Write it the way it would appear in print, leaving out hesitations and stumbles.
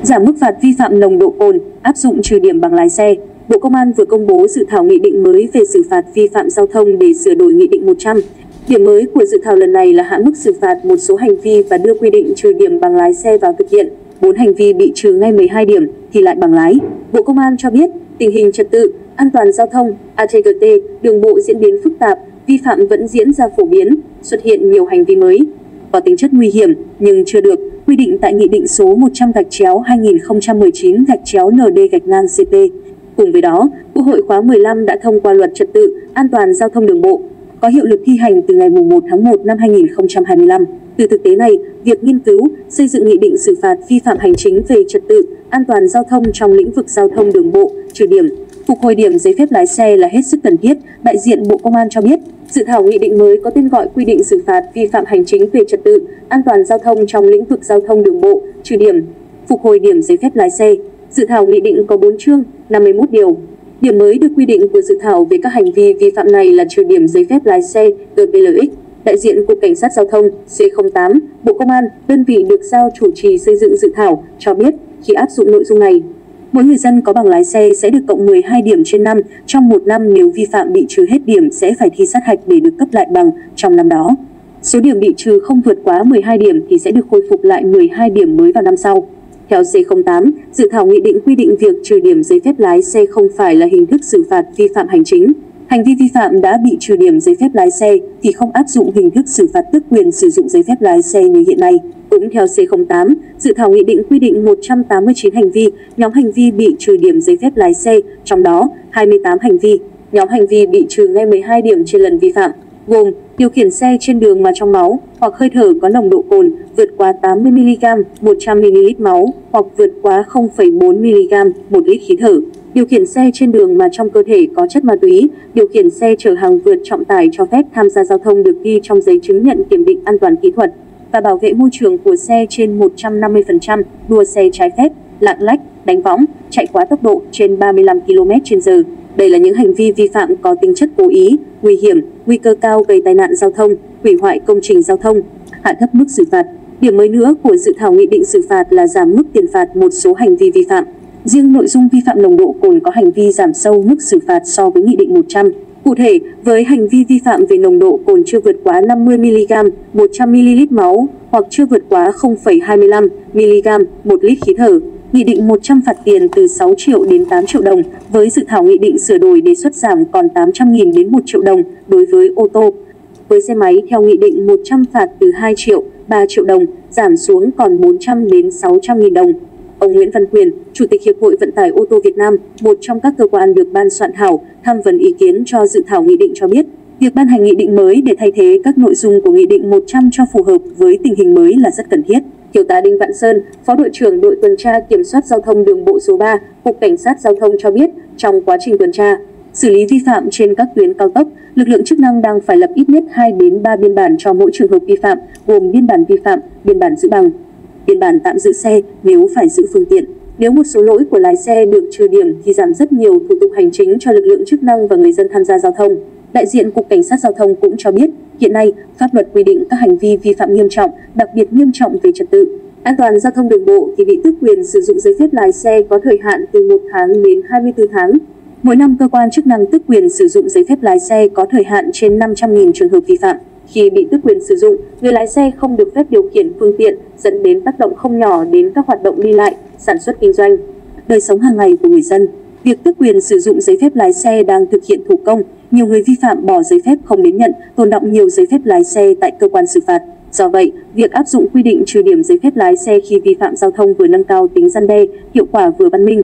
Giảm mức phạt vi phạm nồng độ cồn, áp dụng trừ điểm bằng lái xe. Bộ Công an vừa công bố dự thảo nghị định mới về xử phạt vi phạm giao thông để sửa đổi Nghị định 100. Điểm mới của dự thảo lần này là hạ mức xử phạt một số hành vi và đưa quy định trừ điểm bằng lái xe vào thực hiện. 4 hành vi bị trừ ngay 12 điểm thì lại bằng lái. Bộ Công an cho biết, tình hình trật tự, an toàn giao thông, ATGT, đường bộ diễn biến phức tạp, vi phạm vẫn diễn ra phổ biến, xuất hiện nhiều hành vi mới, có tính chất nguy hiểm nhưng chưa được quy định tại Nghị định số 100/2019/ND-CP. Cùng với đó, Quốc hội khóa 15 đã thông qua Luật Trật tự, An toàn giao thông đường bộ, có hiệu lực thi hành từ ngày 1 tháng 1 năm 2025. Từ thực tế này, việc nghiên cứu, xây dựng nghị định xử phạt vi phạm hành chính về trật tự, an toàn giao thông trong lĩnh vực giao thông đường bộ, trừ điểm, phục hồi điểm giấy phép lái xe là hết sức cần thiết. Đại diện Bộ Công an cho biết, dự thảo nghị định mới có tên gọi quy định xử phạt vi phạm hành chính về trật tự, an toàn giao thông trong lĩnh vực giao thông đường bộ, trừ điểm, phục hồi điểm giấy phép lái xe. Dự thảo nghị định có 4 chương, 51 điều. Điểm mới được quy định của dự thảo về các hành vi vi phạm này là trừ điểm giấy phép lái xe GPLX. Đại diện Cục Cảnh sát Giao thông C08, Bộ Công an, đơn vị được giao chủ trì xây dựng dự thảo, cho biết khi áp dụng nội dung này, mỗi người dân có bằng lái xe sẽ được cộng 12 điểm trên năm trong một năm, nếu vi phạm bị trừ hết điểm sẽ phải thi sát hạch để được cấp lại bằng trong năm đó. Số điểm bị trừ không vượt quá 12 điểm thì sẽ được khôi phục lại 12 điểm mới vào năm sau. Theo C08, dự thảo nghị định quy định việc trừ điểm giấy phép lái xe không phải là hình thức xử phạt vi phạm hành chính. Hành vi vi phạm đã bị trừ điểm giấy phép lái xe thì không áp dụng hình thức xử phạt tước quyền sử dụng giấy phép lái xe như hiện nay. Cũng theo C08, dự thảo nghị định quy định 189 hành vi, nhóm hành vi bị trừ điểm giấy phép lái xe, trong đó 28 hành vi, nhóm hành vi bị trừ ngay 12 điểm trên lần vi phạm, gồm điều khiển xe trên đường mà trong máu hoặc hơi thở có nồng độ cồn vượt quá 80mg, 100ml máu hoặc vượt quá 0,4mg, 1 lít khí thở. Điều khiển xe trên đường mà trong cơ thể có chất ma túy, điều khiển xe chở hàng vượt trọng tải cho phép tham gia giao thông được ghi trong giấy chứng nhận kiểm định an toàn kỹ thuật và bảo vệ môi trường của xe trên 150%, đua xe trái phép, lạng lách, đánh võng, chạy quá tốc độ trên 35 km/h. Đây là những hành vi vi phạm có tính chất cố ý, nguy hiểm, nguy cơ cao gây tai nạn giao thông, hủy hoại công trình giao thông, hạ thấp mức xử phạt. Điểm mới nữa của dự thảo nghị định xử phạt là giảm mức tiền phạt một số hành vi vi phạm. Riêng nội dung vi phạm nồng độ cồn có hành vi giảm sâu mức xử phạt so với Nghị định 100. Cụ thể, với hành vi vi phạm về nồng độ cồn chưa vượt quá 50mg, 100ml máu hoặc chưa vượt quá 0,25mg, 1 lít khí thở, Nghị định 100 phạt tiền từ 6 triệu đến 8 triệu đồng. Với dự thảo nghị định sửa đổi đề xuất giảm còn 800.000 đến 1 triệu đồng đối với ô tô. Với xe máy theo Nghị định 100 phạt từ 2 triệu, 3 triệu đồng, giảm xuống còn 400 đến 600.000 đồng. Ông Nguyễn Văn Quyền, Chủ tịch Hiệp hội Vận tải ô tô Việt Nam, một trong các cơ quan được ban soạn thảo, tham vấn ý kiến cho dự thảo nghị định cho biết, việc ban hành nghị định mới để thay thế các nội dung của Nghị định 100 cho phù hợp với tình hình mới là rất cần thiết. Thiếu tá Đinh Vạn Sơn, Phó đội trưởng đội tuần tra kiểm soát giao thông đường bộ số 3, Cục Cảnh sát Giao thông cho biết, trong quá trình tuần tra, xử lý vi phạm trên các tuyến cao tốc, lực lượng chức năng đang phải lập ít nhất 2 đến 3 biên bản cho mỗi trường hợp vi phạm, gồm biên bản vi phạm, biên bản giữ bằng, biên bản tạm giữ xe nếu phải giữ phương tiện. Nếu một số lỗi của lái xe được trừ điểm thì giảm rất nhiều thủ tục hành chính cho lực lượng chức năng và người dân tham gia giao thông. Đại diện Cục Cảnh sát Giao thông cũng cho biết, hiện nay, pháp luật quy định các hành vi vi phạm nghiêm trọng, đặc biệt nghiêm trọng về trật tự, an toàn giao thông đường bộ thì bị tước quyền sử dụng giấy phép lái xe có thời hạn từ 1 tháng đến 24 tháng. Mỗi năm, cơ quan chức năng tước quyền sử dụng giấy phép lái xe có thời hạn trên 500.000 trường hợp vi phạm. Khi bị tước quyền sử dụng, người lái xe không được phép điều khiển phương tiện, dẫn đến tác động không nhỏ đến các hoạt động đi lại, sản xuất kinh doanh, đời sống hàng ngày của người dân. Việc tước quyền sử dụng giấy phép lái xe đang thực hiện thủ công, nhiều người vi phạm bỏ giấy phép không đến nhận, tồn đọng nhiều giấy phép lái xe tại cơ quan xử phạt. Do vậy, việc áp dụng quy định trừ điểm giấy phép lái xe khi vi phạm giao thông vừa nâng cao tính răn đe, hiệu quả vừa văn minh.